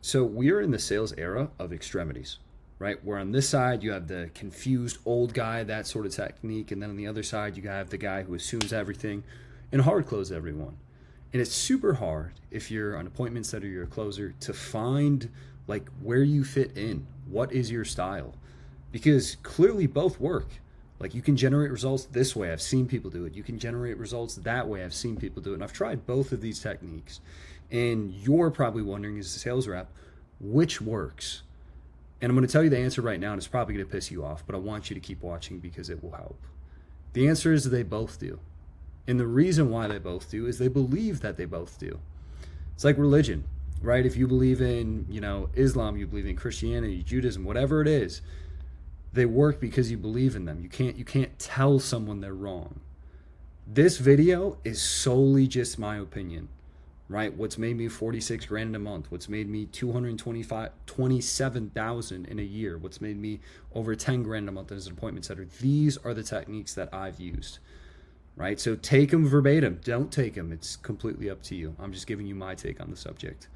So we are in the sales era of extremities, right? Where on this side you have the confused old guy, that sort of technique, and then on the other side you have the guy who assumes everything and hard close everyone. And it's super hard if you're an appointment setter, you're a closer, to find like where you fit in. What is your style? Because clearly both work. Like you can generate results this way. I've seen people do it. You can generate results that way. I've seen people do it. And I've tried both of these techniques. And you're probably wondering, as a sales rep, which works? And I'm going to tell you the answer right now, and it's probably going to piss you off, but I want you to keep watching because it will help. The answer is they both do. And the reason why they both do is they believe that they both do. It's like religion, right? If you believe in, Islam, you believe in Christianity, Judaism, whatever it is, they work because you believe in them. You can't tell someone they're wrong. This video is solely just my opinion, right? What's made me 46 grand in a month, what's made me 27,000 in a year, what's made me over 10 grand a month as an appointment setter. These are the techniques that I've used, right? So take them verbatim, don't take them. It's completely up to you. I'm just giving you my take on the subject.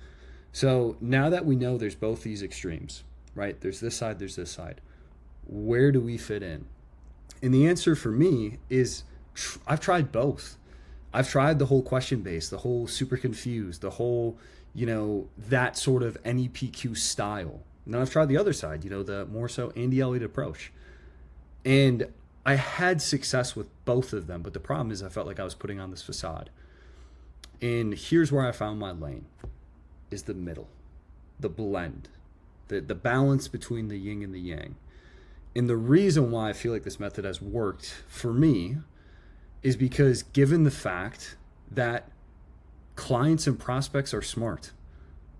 So now that we know there's both these extremes, right? There's this side, there's this side. Where do we fit in? And the answer for me is I've tried both. I've tried the whole question base, the whole super confused, the whole, that sort of NEPQ style. And then I've tried the other side, the more so Andy Elliott approach. And I had success with both of them, but the problem is I felt like I was putting on this facade. And here's where I found my lane, is the middle, the blend, the balance between the yin and the yang. And the reason why I feel like this method has worked for me is because given the fact that clients and prospects are smart.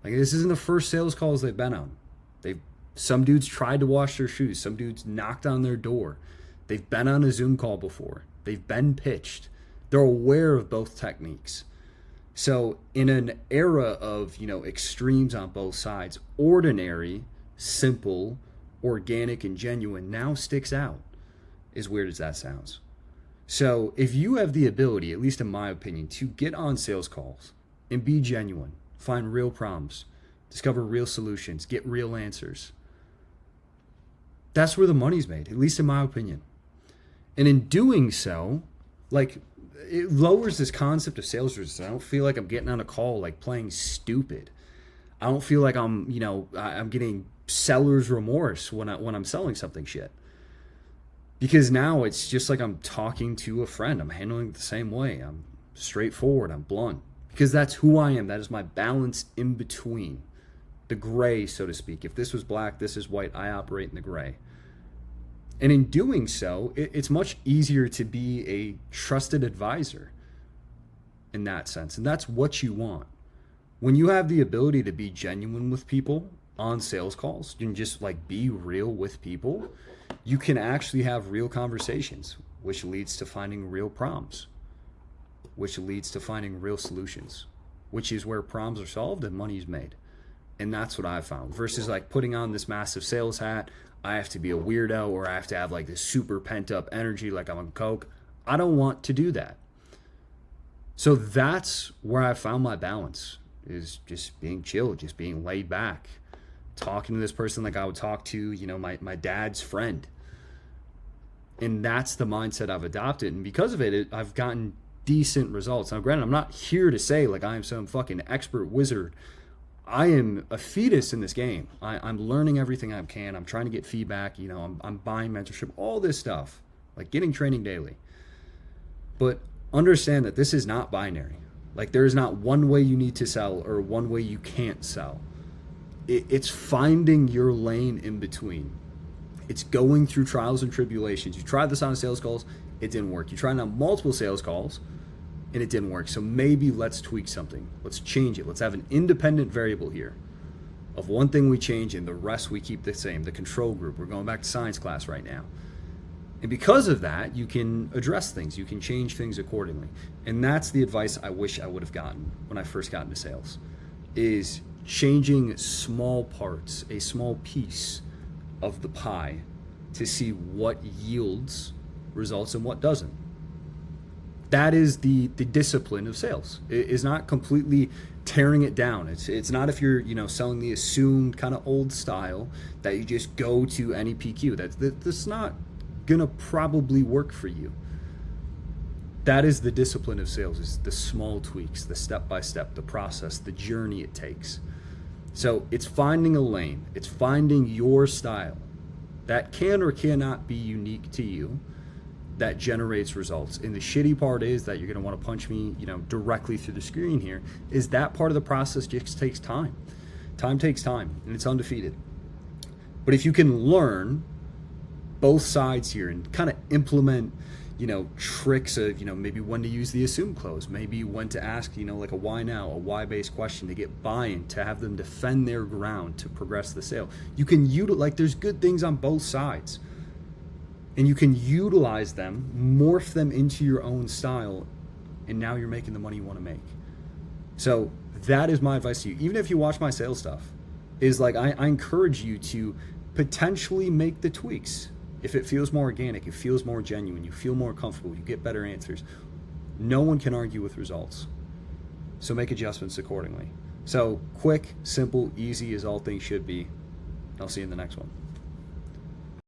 Like this isn't the first sales calls they've been on. Some dudes tried to wash their shoes. Some dudes knocked on their door. They've been on a Zoom call before. They've been pitched. They're aware of both techniques. So in an era of, extremes on both sides, ordinary, simple, organic, and genuine now sticks out, as weird as that sounds. So if you have the ability, at least in my opinion, to get on sales calls and be genuine, find real problems, discover real solutions, get real answers, that's where the money's made, at least in my opinion. And in doing so, it lowers this concept of sales resistance. I don't feel like I'm getting on a call like playing stupid. I don't feel like I'm getting seller's remorse when I'm selling something shit. Because now it's just like I'm talking to a friend. I'm handling it the same way. I'm straightforward. I'm blunt. Because that's who I am. That is my balance in between. The gray, so to speak. If this was black, this is white. I operate in the gray. And in doing so, it's much easier to be a trusted advisor in that sense. And that's what you want. When you have the ability to be genuine with people on sales calls and just be real with people, you can actually have real conversations, which leads to finding real problems, which leads to finding real solutions, which is where problems are solved and money is made. And that's what I found versus putting on this massive sales hat. I have to be a weirdo or I have to have this super pent up energy like I'm on coke. I don't want to do that. So that's where I found my balance, is just being chill, just being laid back, talking to this person like I would talk to, my dad's friend. And that's the mindset I've adopted. And because of it, I've gotten decent results. Now, granted, I'm not here to say I am some fucking expert wizard. I am a fetus in this game. I'm learning everything I can. I'm trying to get feedback. I'm buying mentorship, all this stuff, getting training daily. But understand that this is not binary. There is not one way you need to sell or one way you can't sell. It's finding your lane in between. It's going through trials and tribulations. You tried this on sales calls, it didn't work. You tried it on multiple sales calls, and it didn't work. So maybe let's tweak something. Let's change it. Let's have an independent variable here of one thing we change and the rest we keep the same, the control group. We're going back to science class right now. And because of that, you can address things. You can change things accordingly. And that's the advice I wish I would have gotten when I first got into sales, is changing small parts, a small piece of the pie to see what yields results and what doesn't. That is the discipline of sales. It is not completely tearing it down. It's not if you're, selling the assumed kind of old style that you just go to any PQ. That's not gonna probably work for you. That is the discipline of sales, is the small tweaks, the step by step, the process, the journey it takes. So it's finding a lane, it's finding your style that can or cannot be unique to you, that generates results. And the shitty part is that you're going to want to punch me, directly through the screen here, is that part of the process just takes time. Time takes time, and it's undefeated. But if you can learn both sides here and kind of implement, tricks of, maybe when to use the assume close, maybe when to ask, like a why now, a why-based question to get buy-in, to have them defend their ground to progress the sale. You can utilize, there's good things on both sides. And you can utilize them, morph them into your own style, and now you're making the money you want to make. So that is my advice to you. Even if you watch my sales stuff, is like I encourage you to potentially make the tweaks. If it feels more organic, it feels more genuine, you feel more comfortable, you get better answers. No one can argue with results. So make adjustments accordingly. So quick, simple, easy as all things should be. I'll see you in the next one.